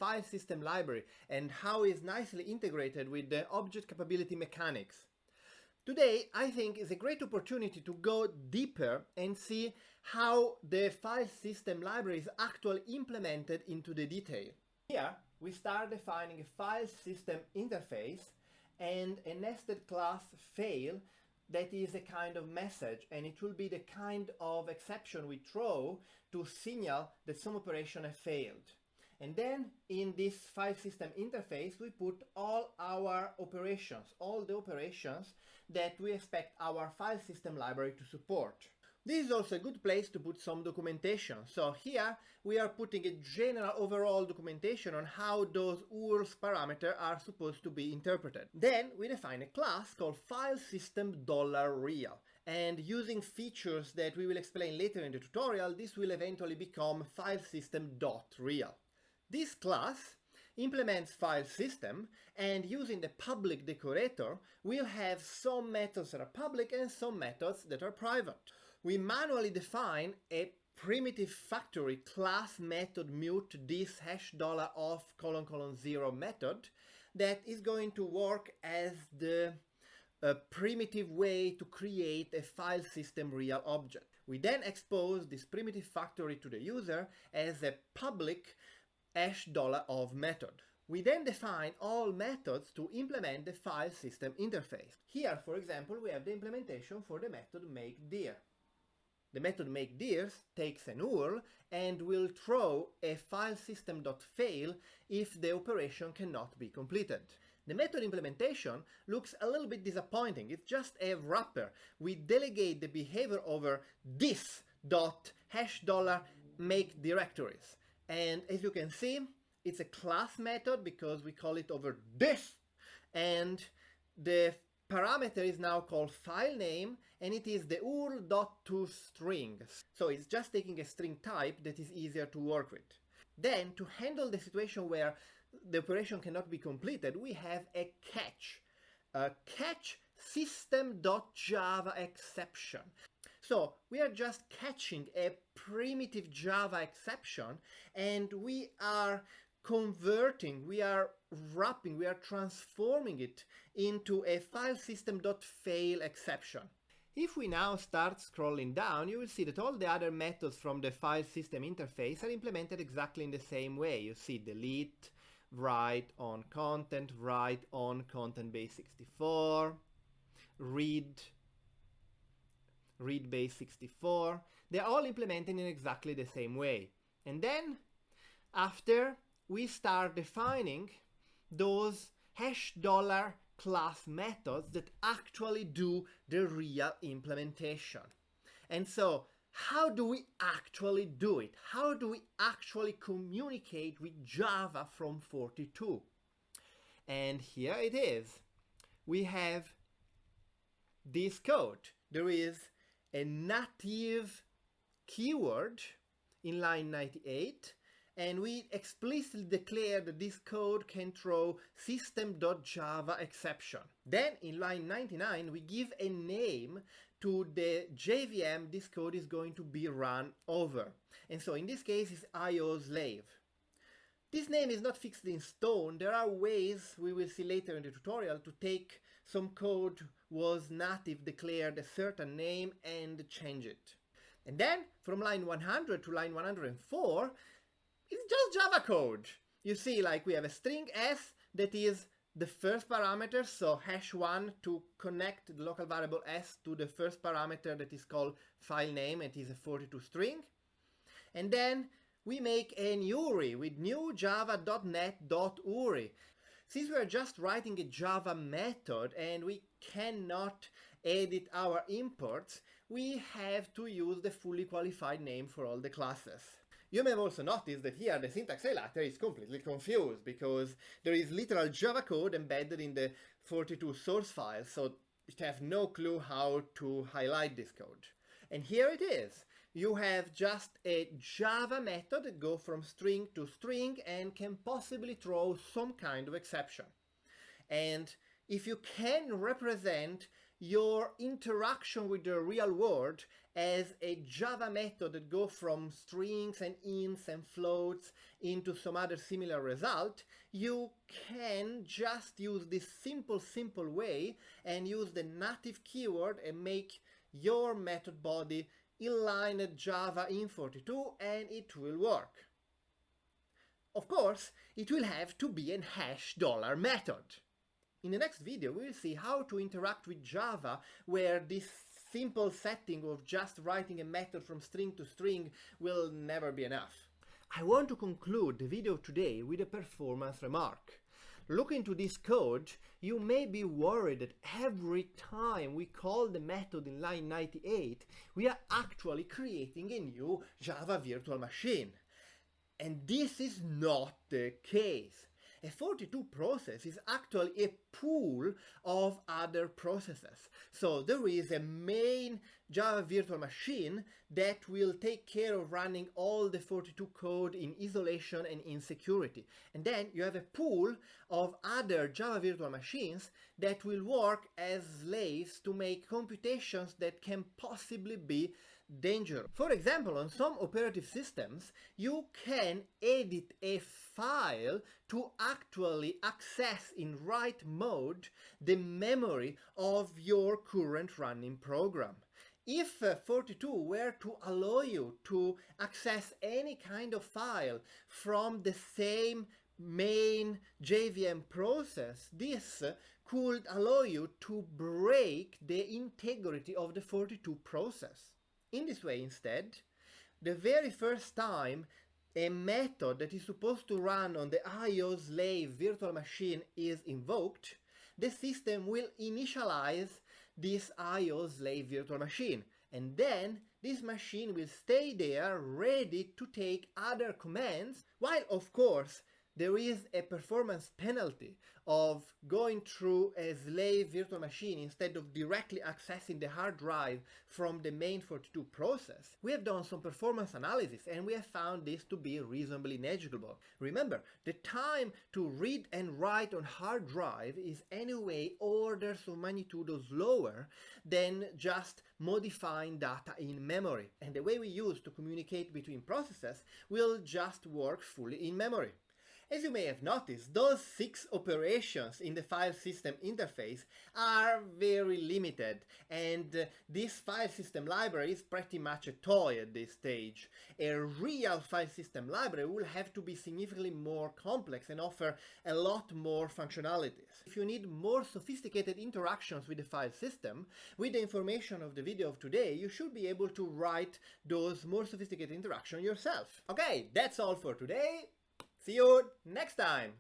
file system library and how it's nicely integrated with the object capability mechanics. Today, I think, is a great opportunity to go deeper and see how the file system library is actually implemented into the detail. Here, we start defining a file system interface and a nested class fail that is a kind of message, and it will be the kind of exception we throw to signal that some operation has failed. And then in this file system interface we put all our operations, all the operations that we expect our file system library to support. This is also a good place to put some documentation. So here we are putting a general overall documentation on how those URLs parameters are supposed to be interpreted. Then we define a class called FileSystem$real. And using features that we will explain later in the tutorial, this will eventually become FileSystem.real. This class implements file system, and using the public decorator, we'll have some methods that are public and some methods that are private. We manually define a primitive factory class method mute this $of:0 method that is going to work as the primitive way to create a file system real object. We then expose this primitive factory to the user as a public $of method. We then define all methods to implement the file system interface. Here, for example, we have the implementation for the method makeDir. The method makeDir takes an URL and will throw a FileSystem.fail if the operation cannot be completed. The method implementation looks a little bit disappointing. It's just a wrapper. We delegate the behavior over this.$make directories. And as you can see, it's a class method because we call it over this, and the parameter is now called file name, and it is the URL.toString. So it's just taking a string type that is easier to work with. Then, to handle the situation where the operation cannot be completed, we have a catch system.java exception. So we are just catching a primitive Java exception, and we are converting, we are wrapping, we are transforming it into a FileSystem.fail exception. If we now start scrolling down, you will see that all the other methods from the file system interface are implemented exactly in the same way. You see delete, write on content base64, read base64. They're all implemented in exactly the same way. And then, after, we start defining those $class methods that actually do the real implementation. And so, how do we actually do it? How do we actually communicate with Java from 42? And here it is. We have this code. There is a native keyword in line 98, and we explicitly declare that this code can throw system.java exception. Then in line 99 we give a name to the JVM this code is going to be run over, and so in this case it's IO slave. This name is not fixed in stone. There are ways, we will see later in the tutorial, to take some code was native declared a certain name and change it. And then from line 100 to line 104, it's just Java code. You see, like, we have a string s that is the first parameter, so #1 to connect the local variable s to the first parameter that is called file name, it is a 42 string. And then we make an URI with new java.net.URI. Since we are just writing a Java method and we cannot edit our imports, we have to use the fully qualified name for all the classes. You may have also noticed that here the syntax highlighter is completely confused because there is literal Java code embedded in the 42 source file, so it has no clue how to highlight this code. And here it is. You have just a Java method that goes from string to string and can possibly throw some kind of exception. And if you can represent your interaction with the real world as a Java method that go from strings and ints and floats into some other similar result, you can just use this simple way and use the native keyword and make your method body inline Java in42 and it will work. Of course, it will have to be an hash dollar method. In the next video, we'll see how to interact with Java where this simple setting of just writing a method from string to string will never be enough. I want to conclude the video today with a performance remark. Look into this code, you may be worried that every time we call the method in line 98, we are actually creating a new Java virtual machine. And this is not the case. A 42 process is actually a pool of other processes. So there is a main Java virtual machine that will take care of running all the 42 code in isolation and in security. And then you have a pool of other Java virtual machines that will work as slaves to make computations that can possibly be dangerous. For example, on some operative systems, you can edit a file to actually access in write mode the memory of your current running program. If 42 were to allow you to access any kind of file from the same main JVM process, this could allow you to break the integrity of the 42 process. In this way, instead, the very first time a method that is supposed to run on the IO slave virtual machine is invoked, the system will initialize this IO slave virtual machine, and then this machine will stay there ready to take other commands, while of course there is a performance penalty of going through a slave virtual machine instead of directly accessing the hard drive from the main 42 process. We have done some performance analysis and we have found this to be reasonably negligible. Remember, the time to read and write on hard drive is anyway orders of magnitude lower than just modifying data in memory. And the way we use to communicate between processes will just work fully in memory. As you may have noticed, those 6 operations in the file system interface are very limited, and this file system library is pretty much a toy at this stage. A real file system library will have to be significantly more complex and offer a lot more functionalities. If you need more sophisticated interactions with the file system, with the information of the video of today, you should be able to write those more sophisticated interactions yourself. Okay, that's all for today. See you next time!